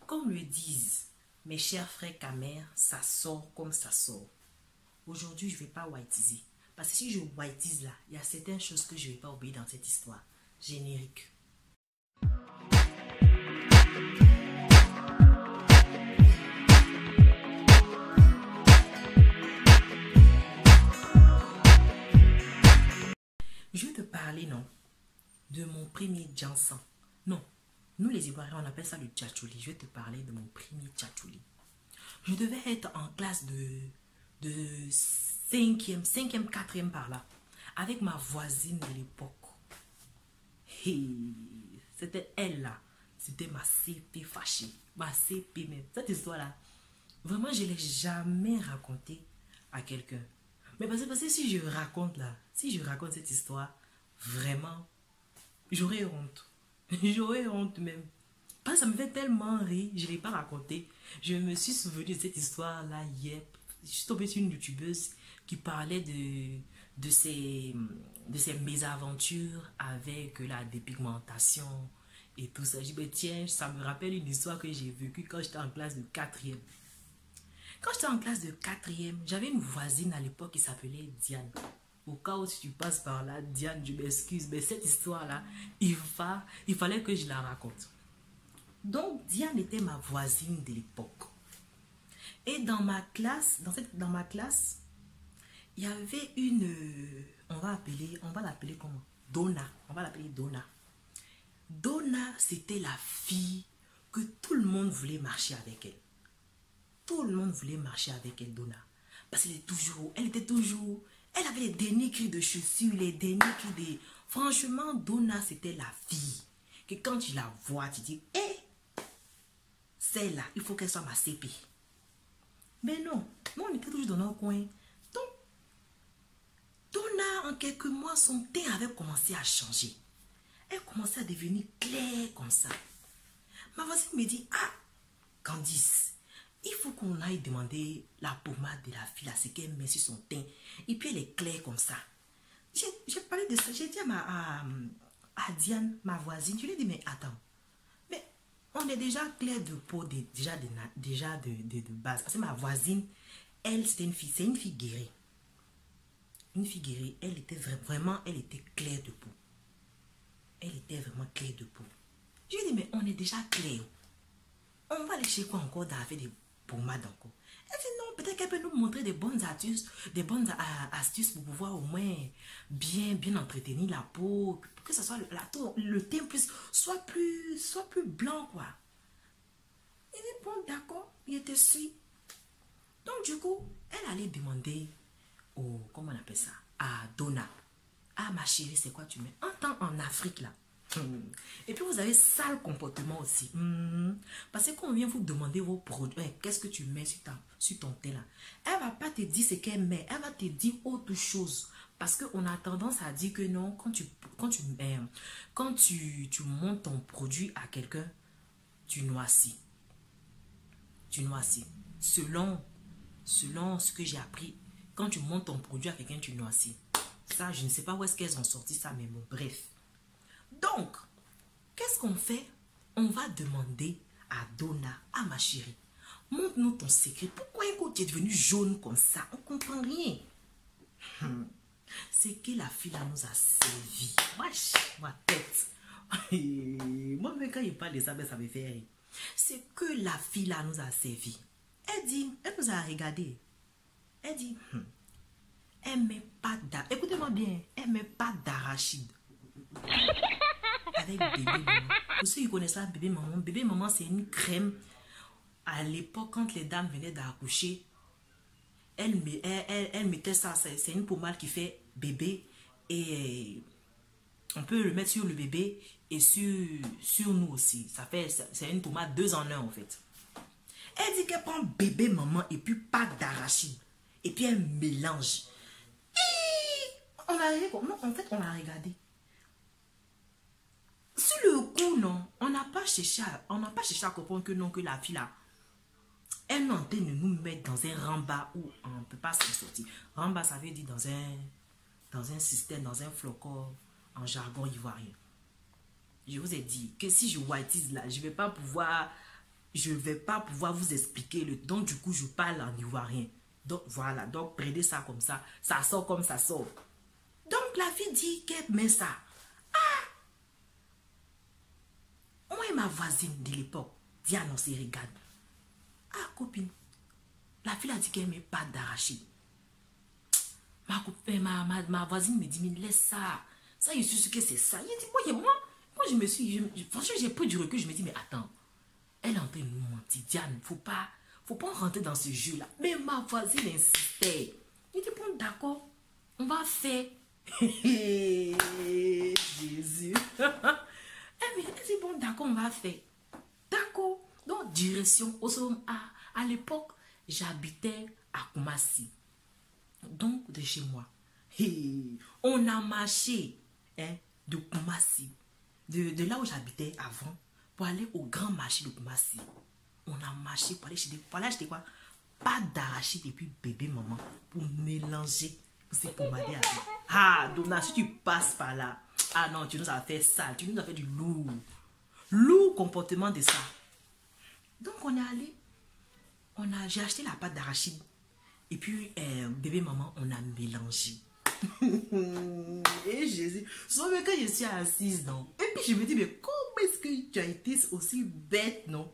Comme le disent mes chers frères camers, ça sort comme ça sort. Aujourd'hui, je ne vais pas whiteiser. Parce que si je whiteise là, il y a certaines choses que je ne vais pas oublier dans cette histoire. Générique. Je vais te parler, non, de mon premier jansan. Non, nous les Ivoiriens, on appelle ça le tchatchouli. Je vais te parler de mon premier tchatchouli. Je devais être en classe de 5e, 4e par là, avec ma voisine de l'époque. Hey, c'était elle là. C'était ma CP fâchée. Ma CP même. Cette histoire-là, vraiment, je ne l'ai jamais racontée à quelqu'un. Mais parce que si je raconte là, si je raconte cette histoire, vraiment, j'aurais honte. J'aurais honte même. Parce que ça me fait tellement rire, je ne l'ai pas raconté. Je me suis souvenu de cette histoire-là hier. Je suis tombée sur une youtubeuse qui parlait de ses mésaventures avec la dépigmentation et tout ça. Je dis, tiens, ça me rappelle une histoire que j'ai vécue quand j'étais en classe de 4e. Quand j'étais en classe de 4e, j'avais une voisine à l'époque qui s'appelait Diane. Au cas où tu passes par là, Diane, je m'excuse, mais cette histoire-là, il fallait que je la raconte. Donc, Diane était ma voisine de l'époque. Et dans ma classe, il y avait une, on va l'appeler comment? Donna. On va l'appeler Donna. Donna, c'était la fille que tout le monde voulait marcher avec elle. Tout le monde voulait marcher avec elle, Donna. Parce qu'elle elle avait les derniers cris de chaussures, les derniers cris de... Franchement, Donna, c'était la fille que quand tu la vois, tu dis, hé, celle-là, il faut qu'elle soit ma CP. Mais non, nous, on était toujours dans notre coin. Donc, Donna, en quelques mois, son teint avait commencé à changer. Elle commençait à devenir claire comme ça. Ma voisine me dit, ah, Candice, il faut qu'on aille demander la pommade de la fille, ce qu'elle met sur son teint. Et puis elle est claire comme ça. J'ai parlé de ça. J'ai dit à Diane, ma voisine, je lui ai dit, mais attends. Mais on est déjà clair de peau déjà de base. Parce que ma voisine, elle, c'est une fille guérie. Une fille guérie, elle était vraiment, elle était claire de peau. Elle était vraiment claire de peau. Je lui ai dit, mais on est déjà clair. On va aller chez quoi encore avec des pommades encore. Elle dit non, peut-être qu'elle peut nous montrer des bonnes astuces pour pouvoir au moins bien entretenir la peau, pour que ce soit le teint soit plus blanc quoi. Il dit bon d'accord, il était sûr. Donc du coup, elle allait demander comment on appelle ça, à Donna. Ah ma chérie, c'est quoi tu mets? En Afrique là. Et puis vous avez sale comportement aussi. Parce que quand on vient vous demander vos produits, qu'est-ce que tu mets sur ton thé là, elle va pas te dire ce qu'elle met, elle va te dire autre chose. Parce qu'on a tendance à dire que non, quand tu montes ton produit à quelqu'un, tu noircis. Tu noircis. Selon ce que j'ai appris, quand tu montes ton produit à quelqu'un, tu noircis. Ça, je ne sais pas où est-ce qu'elles ont sorti ça, mais bon, bref. Donc, qu'est-ce qu'on fait? On va demander à Donna, à ma chérie, montre-nous ton secret. Pourquoi tu es devenue jaune comme ça? On ne comprend rien. C'est que la fille là nous a servi. Wesh, ma tête. Moi, même quand il parle de ça, ben, ça me fait rire. C'est que la fille là nous a servi. Elle nous a regardé. Elle dit, elle met pas d'arachide. Écoutez-moi bien, elle met pas d'arachide. Avec bébé maman. Pour ceux qui connaissent ça, bébé maman, c'est une crème. À l'époque, quand les dames venaient d'accoucher, elle mettait ça. C'est une pommade qui fait bébé. Et on peut le mettre sur le bébé et sur nous aussi. C'est une pommade 2 en 1 en fait. Elle dit qu'elle prend bébé maman et puis pâte d'arachide. Et puis elle mélange. Et on a regardé. Sur le coup, non, on n'a pas cherché à comprendre que non, que la fille là, elle est en train de nous mettre dans un ramba où on ne peut pas s'en sortir. Ramba, ça veut dire dans un système, dans un flocon, en jargon ivoirien. Je vous ai dit que si je whiteise là, je ne vais pas pouvoir je ne vais pas pouvoir vous expliquer. Donc, du coup, je parle en ivoirien. Donc, voilà. Donc, prenez ça comme ça. Ça sort comme ça sort. Donc, la fille dit qu'elle met ça. Moi et ma voisine de l'époque, Diane, on se regarde. Ah, copine. La fille a dit qu'elle ne met pas d'arachide. Ma voisine me dit, mais laisse ça. Ça, je suis sûr que c'est ça. Il dit, moi, je me suis... franchement, j'ai pris du recul. Je me dis, mais attends. Elle est en train de nous mentir. Diane, faut pas rentrer dans ce jeu-là. Mais ma voisine insistait. Il dit, bon, d'accord, on va faire. Jésus. Elle dit, bon, d'accord, on va faire. D'accord. Donc, direction. À l'époque, j'habitais à Koumassi. Donc, de chez moi. On a marché de Koumassi. De là où j'habitais avant. Pour aller au grand marché de Koumassi. On a marché pour aller acheter quoi? Pâte d'arachide et puis bébé maman. Pour mélanger. C'est pour m'aider avec. Ah, Donna, si tu passes par là. Ah non, tu nous as fait ça. Tu nous as fait du lourd. Lourd comportement de ça. Donc on est allé. J'ai acheté la pâte d'arachide. Et puis bébé maman, on a mélangé. Et Jésus. Sauf que je suis assise, non. Et puis je me dis, mais comment est-ce que tu as été aussi bête, non?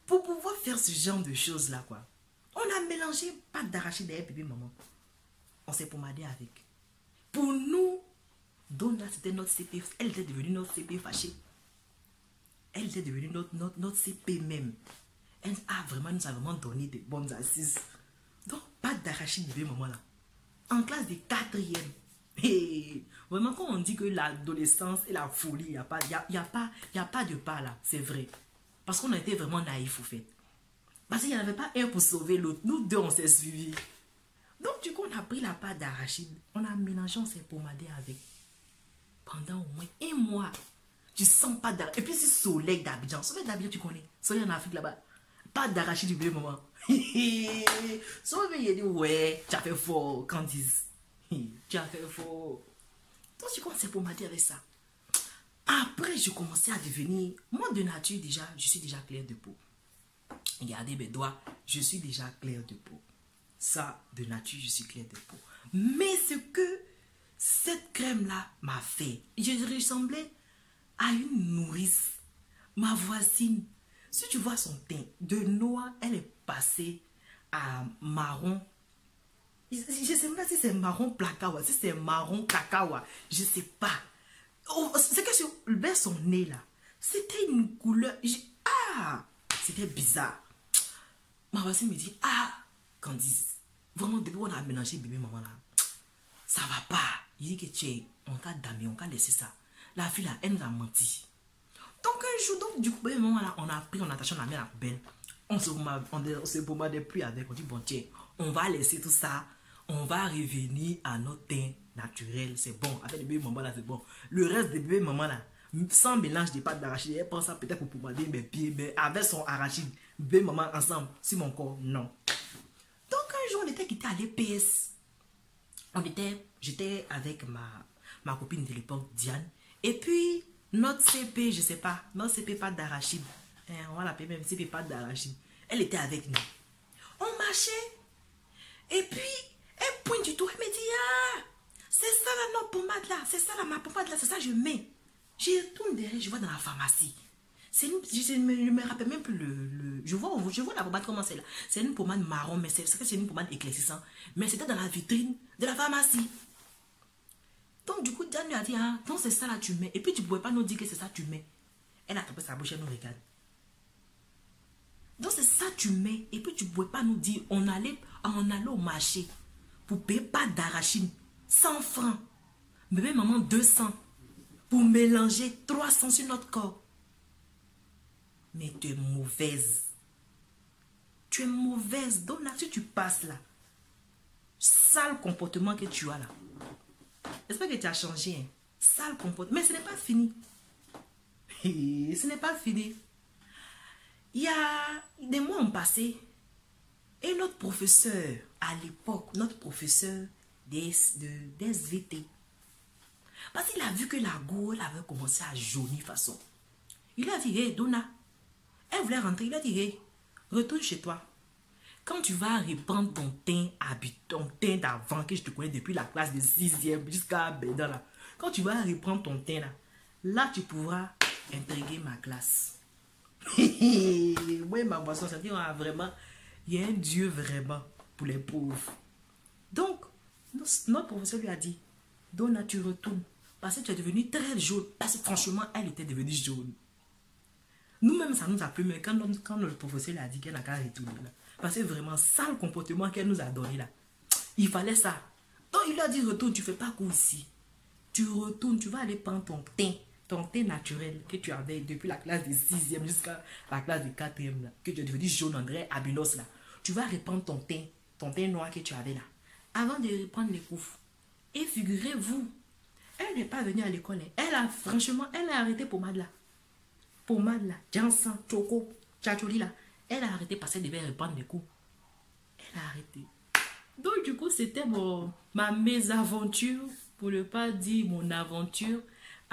Pour pouvoir faire ce genre de choses là, quoi. On a mélangé pâte d'arachide et bébé maman. On s'est pomadé avec. Pour nous, Donna, c'était notre CP. Elle était devenue notre CP fâchée. Elle était devenue notre CP même. Elle nous a vraiment donné des bonnes assises. Donc, pâte d'arachide bébé maman là. En classe de 4e. Et vraiment, quand on dit que l'adolescence et la folie, il n'y a pas de pas là. C'est vrai. Parce qu'on a été vraiment naïfs au fait. Parce qu'il n'y en avait pas un pour sauver l'autre. Nous deux, on s'est suivis. Donc, du coup, on a pris la pâte d'arachide. On a mélangé, on s'est pomadé avec. Pendant au moins 1 mois. Tu sens pas d'arachide. Et puis, c'est Soleil d'Abidjan. Soleil d'Abidjan, tu connais. Soleil en Afrique là-bas. Pâte d'arachide du bébé maman. Soleil, il dit, ouais, tu as fait fort, Candice. Tu as fait fort. Donc, du coup, on s'est pomadé avec ça. Après, je commençais à devenir... Moi, de nature, déjà, je suis déjà clair de peau. Regardez mes doigts, je suis déjà clair de peau. Ça, de nature, je suis clair de peau. Mais ce que cette crème-là m'a fait, je ressemblais à une nourrice. Ma voisine, si tu vois son teint, de noir, elle est passée à marron. Je ne sais pas si c'est marron placawa, si c'est marron cacawa, je ne sais pas. Oh, c'est que vers son nez là, c'était une couleur. C'était bizarre. Ma voisine me dit, Candice, vraiment depuis qu'on a mélangé bébé maman là, ça va pas. Il dit que tu es, on t'a damé, on t'a laissé ça. La fille là, elle nous a menti. Donc un jour, donc du coup, bébé maman là, on a pris, on a attaché, on a mis à la poubelle. On se pomadait plus avec, on dit bon tiens, on va laisser tout ça, on va revenir à notre teint naturel, c'est bon. Avec le bébé maman là, c'est bon. Le reste de bébé maman là, sans mélange de pâte d'arachide, elle prend ça peut-être pour pomader mes pieds, mais avec son arachide, bébé maman ensemble, sur mon corps, non. Donc un jour, on était quitté à l'EPS. J'étais avec ma copine de l'époque, Diane. Et puis, notre CP, je sais pas, notre CP pâte d'arachide. On va l'appeler même CP pâte d'arachide. Elle était avec nous. On marchait. Et puis, elle pointe du tout. Elle me dit, c'est ça là, notre pommade là. C'est ça là, ma pommade là. C'est ça, je mets. Je tourne derrière, je vois dans la pharmacie. Je ne me rappelle même plus je vois la pommade comment c'est là. C'est une pommade marron, mais c'est une pommade éclaircissante. Mais c'était dans la vitrine de la pharmacie. Donc du coup, Diane lui a dit, donc c'est ça là tu mets. Et puis tu ne pouvais pas nous dire que c'est ça tu mets. Elle a tapé sa bouche, elle nous regarde. Donc c'est ça tu mets. Et puis tu ne pouvais pas nous dire, on allait au marché pour payer pas d'arachide. 100 francs. Bébé maman 200. Pour mélanger 300 sur notre corps. Mais tu es mauvaise. Tu es mauvaise. Donc là, si tu passes là, sale comportement que tu as là. J'espère que tu as changé. Hein? Sale comportement. Mais ce n'est pas fini. Ce n'est pas fini. Il y a des mois ont passé. Et notre professeur, à l'époque, notre professeur d'SVT, parce qu'il a vu que la gourde avait commencé à jaunir façon. Il a dit, hé Donna, Elle voulait rentrer, il a dit, hey, retourne chez toi. Quand tu vas reprendre ton teint d'avant, que je te connais depuis la classe de 6e jusqu'à Bédan là. Quand tu vas reprendre ton teint là tu pourras intégrer ma classe. Oui, ma boisson, ça dit, vraiment, il y a un Dieu vraiment pour les pauvres. Donc, notre professeur lui a dit, Donna, tu retournes. Parce que tu es devenue très jaune. Parce que franchement, elle était devenue jaune. Nous-mêmes, ça nous a plu, mais quand le professeur lui a dit qu'elle n'a qu'à retourner là. Parce que vraiment, ça le comportement qu'elle nous a donné là. Il fallait ça. Donc, il lui a dit, retourne, tu ne fais pas cours ici. Tu retournes, tu vas aller prendre ton teint naturel que tu avais depuis la classe de 6e jusqu'à la classe de 4e là. Que tu es devenu jaune, André Abinos là. Tu vas reprendre ton teint noir que tu avais là. Avant de reprendre les cours. Et figurez-vous, elle n'est pas venue à l'école. Elle a arrêté pommade là. Pommade là, Jansan, Choco, Tchatcholi là. Elle a arrêté parce qu'elle devait reprendre les cours. Elle a arrêté. Donc du coup, c'était ma mésaventure, pour ne pas dire mon aventure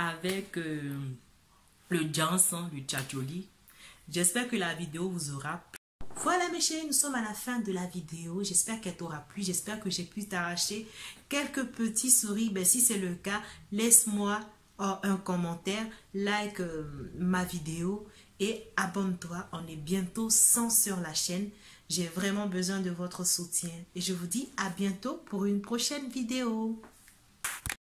avec le Jansan, le Tchatcholi. J'espère que la vidéo vous aura plu. Voilà mes chéris, nous sommes à la fin de la vidéo. J'espère qu'elle t'aura plu. J'espère que j'ai pu t'arracher quelques petits sourires. Ben, si c'est le cas, laisse-moi un commentaire, like ma vidéo et abonne-toi. On est bientôt 100 sur la chaîne. J'ai vraiment besoin de votre soutien. Et je vous dis à bientôt pour une prochaine vidéo.